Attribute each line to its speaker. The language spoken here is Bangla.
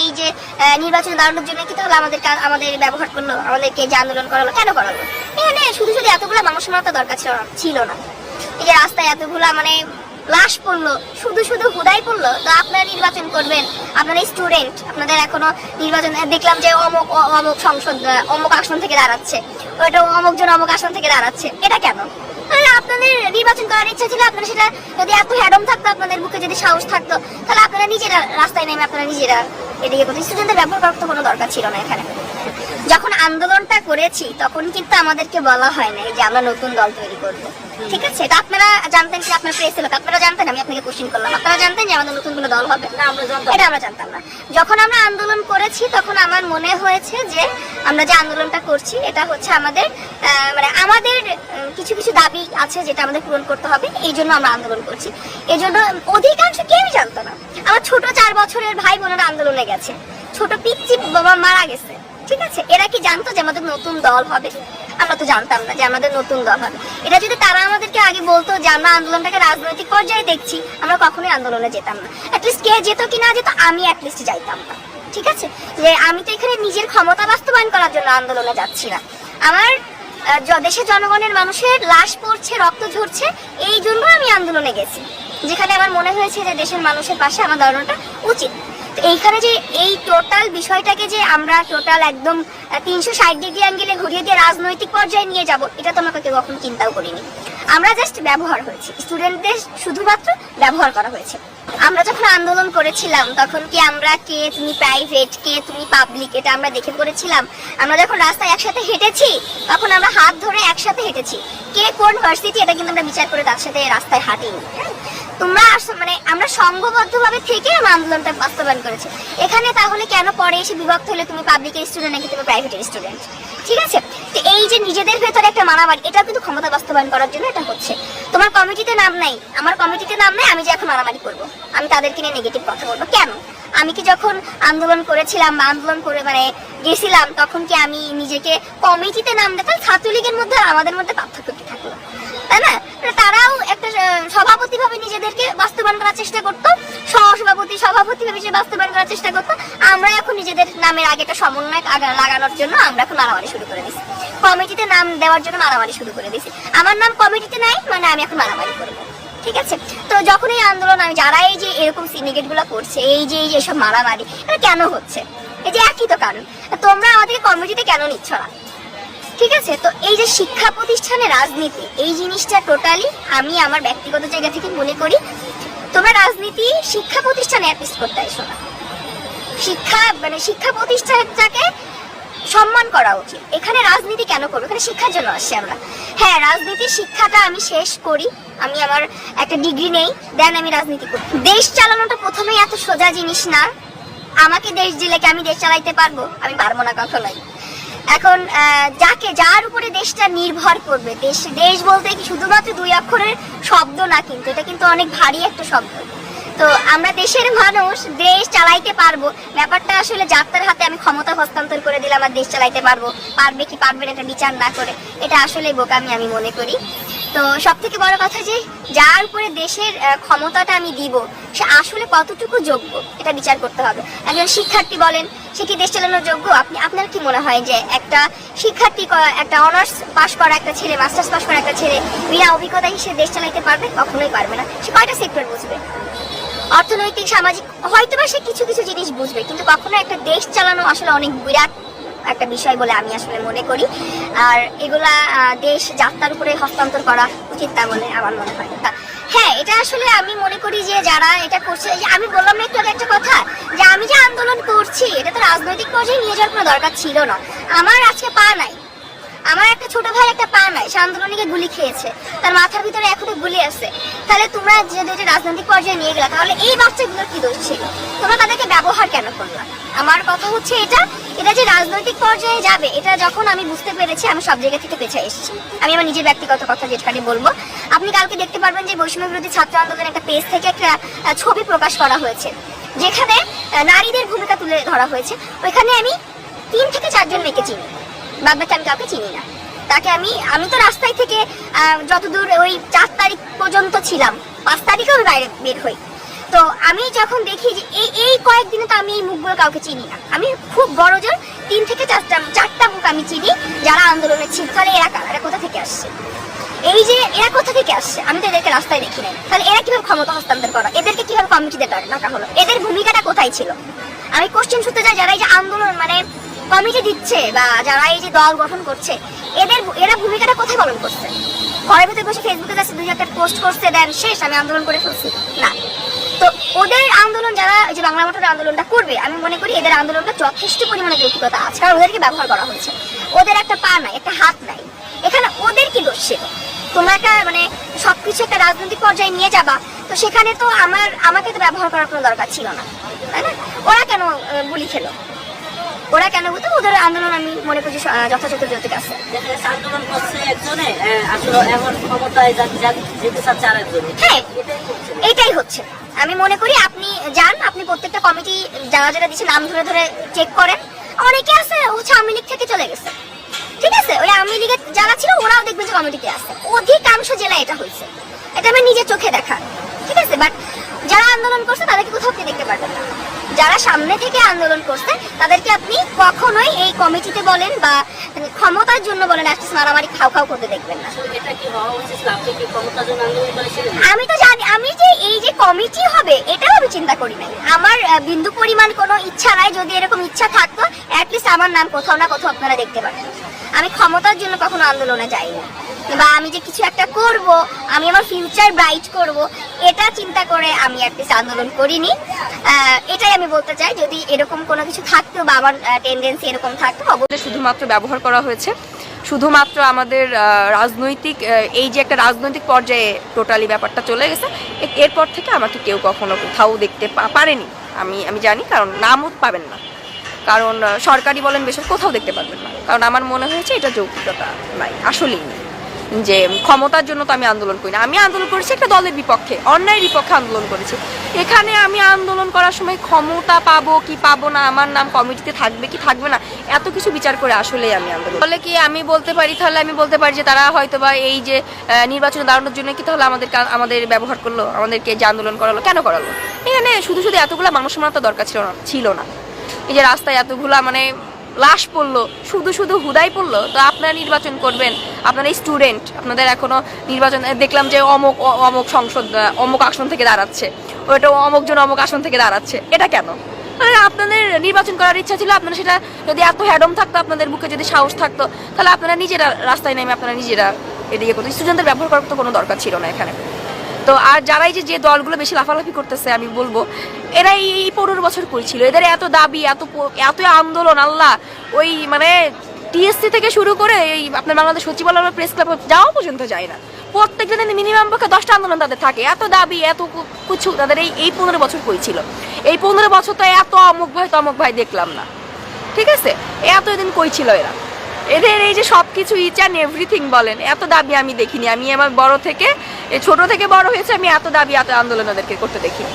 Speaker 1: এই যে নির্বাচন দাঁড়ানোর জন্য কি তাহলে আমাদের ব্যবহার করলো, আমাদেরকে যে আন্দোলন করালো, কেন করালো? এখানে শুধু শুধু এতগুলা মানুষের মাথা দরকার ছিল না। এই যে রাস্তায় এতগুলা মানে লাশ পড়লো, শুধু শুধু হুদাই পড়লো। তো আপনারা নির্বাচন করবেন, আপনারা স্টুডেন্ট, আপনাদের এখনো নির্বাচন দেখলাম যে অমুক সংসদ অমুক আসন থেকে দাঁড়াচ্ছে, ওইটা অমুক জন অমুক আসন থেকে দাঁড়াচ্ছে। এটা কেন? আপনাদের নির্বাচন করার ইচ্ছা ছিল, আপনারা সেটা যদি এত হ্যাডম থাকতো, আপনাদের বুকে যদি সাহস থাকতো, তাহলে আপনারা নিজেরা রাস্তায় নেমে আপনারা নিজেরা এদিকে করতে, স্টুডেন্টদের ব্যবহার করার তো কোনো দরকার ছিল না এখানে। যখন আন্দোলনটা করেছি তখন কিন্তু আমাদেরকে বলা হয় না যে আমরা নতুন দল তৈরি করব, ঠিক আছে? এটা আপনারা জানতেন কি? আপনার প্রেস লোক আপনারা জানতেন? আমি আপনাকে কোশ্চেন করলাম, আপনারা জানতেন যে আমাদের নতুন কোনো দল হবে? এটা আমরা জানতাম না। যখন আমরা আন্দোলন করেছি তখন আমার মনে হয়েছে যে আমরা যে আন্দোলনটা করছি এটা হচ্ছে আমাদের মানে আমাদের কিছু কিছু দাবি আছে যেটা আমাদের পূরণ করতে হবে, এই জন্য আমরা আন্দোলন করছি। এই জন্য অধিকাংশ কেউই জানতো না। আমার ছোট 4 বছরের ভাই বোনেরা আন্দোলনে গেছে, ছোট পিচ্চি বাবা মারা গেছে, ঠিক আছে? এরা কি জানতো যে আমাদের নতুন দল হবে? আমরা তো জানতাম না যে আমাদের নতুন দল হবে। এটা যদি তারা আমাদেরকে আগে বলতো যে আমরা আন্দোলনটাকে রাজনৈতিক পর্যায়ে দেখছি, আমরা কখনোই আন্দোলনে যেতাম না। অ্যাটলিস্ট কে যেত কি না যেত, আমি অ্যাটলিস্ট যাইতাম না, ঠিক আছে? যে আমি তো এখানে নিজের ক্ষমতা বাস্তবায়ন করার জন্য আন্দোলনে যাচ্ছি না। আমার দেশের জনগণের মানুষের লাশ পড়ছে, রক্ত ঝরছে, এই জন্য আমি আন্দোলনে গেছি, যেখানে আমার মনে হয়েছে যে দেশের মানুষের পাশে আমার দাঁড়ানোটা উচিত। এইখানে যে এই টোটাল বিষয়টাকে যে আমরা টোটাল একদম 360 ডিগ্রি অ্যাঙ্গেলে ঘুরিয়ে দিয়ে রাজনৈতিক পর্যায়ে নিয়ে যাব, এটা তো আমাকে কখনো চিন্তাও করিনি। আমরা জাস্ট ব্যবহার হয়েছি, স্টুডেন্টদের শুধুমাত্র ব্যবহার করা হয়েছে। আমরা যখন আন্দোলন করেছিলাম তখন কি আমরা কে তুমি প্রাইভেট, কে তুমি পাবলিক, এটা আমরা দেখে করেছিলাম? আমরা যখন রাস্তায় একসাথে হেঁটেছি তখন আমরা হাত ধরে একসাথে হেঁটেছি। কে কোন ভার্সিটি এটা কিন্তু আমরা বিচার করে তার সাথে রাস্তায় হাঁটিনি। তোমরা মানে আমরা সংঘবদ্ধভাবে থেকে আমরা আন্দোলনটা বাস্তবায়ন করেছি। এখানে তাহলে কেন পরে এসে বিভক্ত হলে তুমি পাবলিকের স্টুডেন্ট নাকি তুমি প্রাইভেটের স্টুডেন্ট, ঠিক আছে? তো এই যে নিজেদের ভেতরে একটা মারামারি, এটা কিন্তু ক্ষমতা বাস্তবায়ন করার জন্য এটা হচ্ছে। তোমার কমিটিতে নাম নাই, আমার কমিটিতে নাম নাই, আমি যে এখন মারামারি করবো, আমি তাদেরকে নিয়ে নেগেটিভ কথা বলবো কেন? আমি কি যখন আন্দোলন করেছিলাম বা আন্দোলন করে মানে গেছিলাম তখন কি আমি নিজেকে কমিটিতে নাম দিতাম? ছাত্রলীগের মধ্যে আর আমাদের মধ্যে পার্থক্য কি থাকলো, তাই না? তারাও একটা সভাপতি ভাবে নিজেদেরকে বাস্তবায়ন করার চেষ্টা করতো, সহসভাপতি সভাপতি ভাবে বাস্তবায়ন করার চেষ্টা করতো। আমরা এখন নিজেদের নামের আগে একটা সমন্বয় লাগানোর জন্য আমরা এখন মারামারি শুরু করে দিচ্ছি, কমিটিতে নাম দেওয়ার জন্য মারামারি শুরু করে দিচ্ছি। আমার নাম কমিটিতে নাই মানে আমি এখন মারামারি করবো, ঠিক আছে? তো যখন এই আন্দোলন আমি যারা এই যে এরকম সিন্ডিকেট গুলো করছে, এই যে এসব মারামারি, এটা কেন হচ্ছে? এই যে একই তো কারণ, তোমরা আমাদেরকে কমিটিতে কেন নিচ্ছ না, ঠিক আছে? তো এই যে শিক্ষা প্রতিষ্ঠানে রাজনীতি, এই জিনিসটা টোটালি আমি আমার ব্যক্তিগত জায়গা থেকে মনে করি তোমরা রাজনীতি শিক্ষা প্রতিষ্ঠানে অ্যাপিস করতে এসো না। শিক্ষা প্রতিষ্ঠানটাকে সম্মান করা উচিত। এখানে রাজনীতি কেন করবো? এখানে শিক্ষার জন্য আসছি আমরা। হ্যাঁ, রাজনীতির শিক্ষাটা আমি শেষ করি, আমি আমার একটা ডিগ্রি নেই, দেন আমি রাজনীতি করি। দেশ চালানোটা প্রথমেই এত সোজা জিনিস না। আমাকে দেশ দিলে কি আমি দেশ চালাইতে পারবো? আমি পারবো না কখনোই। এখন যার উপরে দেশটা নির্ভর করবে, দেশ বলতে কি শুধুমাত্র 2 অক্ষরের শব্দ না, কিন্তু এটা কিন্তু অনেক ভারী একটা শব্দ। তো আমরা দেশের মানুষ, দেশ চালাইতে পারবো, ব্যাপারটা আসলে যাত্রার হাতে আমি ক্ষমতা হস্তান্তর করে দিলাম আর দেশ চালাইতে পারবো, পারবে কি পারবে না এটা বিচার না করে, এটা আসলে বোকামি আমি মনে করি। তো সব থেকে বড় কথা যে যার উপরে দেশের ক্ষমতাটা আমি দিব সে আসলে কতটুকু যোগ্য এটা বিচার করতে হবে। একজন শিক্ষার্থী বলেন, সে কি দেশ চালানোর যোগ্য? আপনার কি মনে হয় যে একটা শিক্ষার্থী, একটা অনার্স পাস করা একটা ছেলে, মাস্টার্স পাস করা একটা ছেলে বিনা অভিজ্ঞতায় সে দেশ চালাইতে পারবে? কখনোই পারবে না। সে কয়টা সেক্টর বুঝবে? অর্থনৈতিক, সামাজিক, হয়তো বা সে কিছু কিছু জিনিস বুঝবে, কিন্তু কখনো একটা দেশ চালানো আসলে অনেক বিরাট একটা বিষয় বলে আমি আসলে মনে করি। আর এগুলা দেশ যাত্রার উপরে হস্তান্তর করা উচিত তা বলে আমার মনে হয়। হ্যাঁ, এটা আসলে আমি মনে করি যে যারা এটা করছে, আমি বললাম না একটু একটা কথা যে আমি যে আন্দোলন করছি এটা তো রাজনৈতিক পর্যায়ে নিয়ে যাওয়ার কোনো দরকার ছিল না। আমার আজকে পা নাই, আমার একটা ছোট ভাই একটা পা নাই, সে আন্দোলনে গুলি খেয়েছে, তার মাথার ভিতরে এখনো গুলি আছে। তাহলে তোমরা যদি এটা রাজনৈতিক পর্যায়ে নিয়ে গেলা তাহলে এই বাচ্চাগুলোর কি দোষ ছিল? তোমরা তাদেরকে ব্যবহার কেন করলা? আমার কথা হচ্ছে এটা যে রাজনৈতিক পর্যায়ে যাবে, এটা যখন আমি বুঝতে পেরেছি আমি সব জায়গা থেকে পেছায় এসেছি। আমি আমার নিজের ব্যক্তিগত কথা যেখানে বলবো, আপনি কালকে দেখতে পারবেন যে বৈষম্য বিরোধী ছাত্র আন্দোলনের একটা পেজ থেকে একটা ছবি প্রকাশ করা হয়েছে যেখানে নারীদের ভূমিকা তুলে ধরা হয়েছে। ওইখানে আমি 3 থেকে 4 জন মেয়েকে চিনি, বাদবাকি আমি কাউকে চিনি না। তাকে আমি তো রাস্তায় থেকে যতদূর ওই 4 তারিখ পর্যন্ত ছিলাম, 5 তারিখে আমি বাইরে বের হই। তো আমি যখন দেখি যে এই কয়েকদিনে তো আমি এই মুখগুলো কাউকে চিনি না, আমি খুব বড় জোর 3 থেকে 4টা মুখ আমি চিনি যারা আন্দোলনে ছিল। তাহলে এরা কারা, এরা কোথা থেকে আসছে? এই যে এরা কোথা থেকে আসছে, আমি তো এদেরকে রাস্তায় দেখি নাই। তাহলে এরা কিভাবে ক্ষমতা হস্তান্তর করা, এদেরকে কিভাবে কমিটিতে ডাকা হলো, এদের ভূমিকাটা কোথায় ছিল? আমি কোশ্চেন শুনতে চাই যারা এই যে আন্দোলন মানে কমিটি দিচ্ছে বা যারা এই যে দল গঠন করছে, এরা ভূমিকাটা কোথায় পালন করছে? ঘরের ভিতরে বসে ফেসবুকে যাচ্ছে 2-1টা পোস্ট করছে, দেন শেষ, আমি আন্দোলন করে ফেলছি না। তো ওদের আন্দোলন, যারা এই যে বাংলা মোটরের আন্দোলনটা করবে, আমি মনে করি এদের আন্দোলনটা যথেষ্ট পরিমাণে যৌক্তিকতা আছে, কারণ ওদেরকে ব্যবহার করা হয়েছে। ওদের একটা পা নাই, একটা হাত নাই, এখানে ওদের কি দোষ ছিল? তোমরা একটা মানে সবকিছু একটা রাজনৈতিক পর্যায়ে নিয়ে যাবা, তো সেখানে তো আমাকে তো ব্যবহার করার কোনো দরকার ছিল না, তাই না? ওরা কেন গুলি খেলো, ওরা কেন বুঝতো? ওদের আন্দোলন আমি মনে করছি যথাযথ যৌক্তিক আছে।
Speaker 2: আন্দোলন করছে একজনে, আসলে এখন ক্ষমতায় যেতে চাচ্ছে আরেকজনে।
Speaker 1: হ্যাঁ, এটাই হচ্ছে। আমি মনে করি আপনি যান, আপনি প্রত্যেকটা কমিটি যারা যারা দিচ্ছে নাম ধরে ধরে চেক করেন। অনেকে আছে হচ্ছে আওয়ামী লীগ থেকে চলে গেছে, ঠিক আছে? ওই আওয়ামী লীগের যারা ছিল ওরাও দেখবেন যে কমিটিতে আছে। অধিকাংশ জেলায় এটা হয়েছে, এটা আমি নিজের চোখে দেখা, ঠিক আছে? বাট যারা আন্দোলন করছে তাদেরকে কোথাও আপনি দেখতে পারবেন না। যারা সামনে থেকে আন্দোলন করছে তাদেরকে আপনি কখনোই এই কমিটিতে বলেন বা ক্ষমতার জন্য বলেন অ্যাটলিস্ট মারামারি খাও করতে দেখবেন না।
Speaker 2: এটা কি হওয়া উচিত? আপনি কি ক্ষমতার জন্য আন্দোলন করেছিলেন?
Speaker 1: আমি তো জানি, আমি যে এই যে কমিটি হবে এটাও আমি চিন্তা করি নাই। আমার বিন্দু পরিমাণ কোনো ইচ্ছা নাই। যদি এরকম ইচ্ছা থাকতো অ্যাটলিস্ট আমার নাম কোথাও না কোথাও আপনারা দেখতে পারেন। আমি ক্ষমতার জন্য কখনো আন্দোলনে যাইনি, বা আমি যে কিছু একটা করব, আমি আমার ফিউচার ব্রাইট করব, এটা চিন্তা করে আমি অ্যাটলিস্ট আন্দোলন করিনি। এটাই আমি বলতে চাই। যদি এরকম কোনো কিছু থাকতো বা আমার টেন্ডেন্সি এরকম থাকতো,
Speaker 3: অবশ্যই শুধুমাত্র ব্যবহার করা হয়েছে। শুধুমাত্র আমাদের রাজনৈতিক এই যে একটা রাজনৈতিক পর্যায়ে টোটালি ব্যাপারটা চলে গেছে, এরপর থেকে আমাকে কেউ কখনো কোথাও দেখতে পারেনি। আমি জানি, কারণ নামও পাবেন না, কারণ সরকারি বলেন বেসরকারি কোথাও দেখতে পারবেন না। কারণ আমার মনে হয়েছে এটা যৌক্তিকতা নাই, আসলেই নেই। যে ক্ষমতার জন্য তো আমি আন্দোলন করি না, আমি আন্দোলন করেছি একটা দলের বিপক্ষে, অন্যায়ের বিপক্ষে আন্দোলন করেছি। এখানে আমি আন্দোলন করার সময় ক্ষমতা পাবো কি পাবো না, আমার নাম কমিটিতে থাকবে কি থাকবে না, এত কিছু বিচার করে আসলেই আমি আন্দোলন বলে কি আমি বলতে পারি, তাহলে আমি বলতে পারি যে তারা হয়তো বা এই যে নির্বাচনে দাঁড়ানোর জন্য কি তাহলে আমাদের ব্যবহার করলো, আমাদেরকে যে আন্দোলন করালো, কেন করালো? এখানে শুধু এতগুলো মানুষ মারা তো দরকার ছিল না। এই যে রাস্তায় এতগুলা মানে লাশ পড়লো, শুধু হুদাই পড়লো। তো আপনারা নির্বাচন করবেন, আপনারা স্টুডেন্ট, আপনাদের এখনো নির্বাচন দেখলাম যে অমুক সংসদ অমুক আসন থেকে দাঁড়াচ্ছে, ওইটা অমুকজন অমুক আসন থেকে দাঁড়াচ্ছে। এটা কেন? মানে আপনাদের নির্বাচন করার ইচ্ছা ছিল, আপনারা সেটা যদি এত হ্যাডম থাকতো, আপনাদের বুকে যদি সাহস থাকতো, তাহলে আপনারা নিজেরা রাস্তায় নেমে আপনারা নিজেরা এদিকে করতো। স্টুডেন্টদের ব্যবহার করার তো কোনো দরকার ছিল না এখানে। তো আর যারাই যে দলগুলো বেশি লাফালাফি করতেছে, আমি বলবো এরা এই 15 বছর করেছিল, এদের এত দাবি, এত আন্দোলন, আল্লাহ ওই মানে টিএসসি থেকে শুরু করে এই আপনার বাংলাদেশ সচিবালয় প্রেস ক্লাব যাওয়া পর্যন্ত যায় না। প্রত্যেকটা দিন মিনিমাম পক্ষে 10টা আন্দোলন তাদের থাকে, এত দাবি এত কিছু তাদের এই 15 বছর করেছিল। এই 15 বছর তো এত অমুক ভাই দেখলাম না, ঠিক আছে? এতদিন কইছিল এদের এই যে সবকিছু ইচ অ্যান্ড এভরিথিং বলেন, এত দাবি আমি দেখিনি। আমি আমার ছোট থেকে বড় হয়েছে, আমি এত দাবি এত আন্দোলন ওদেরকে করতে দেখিনি।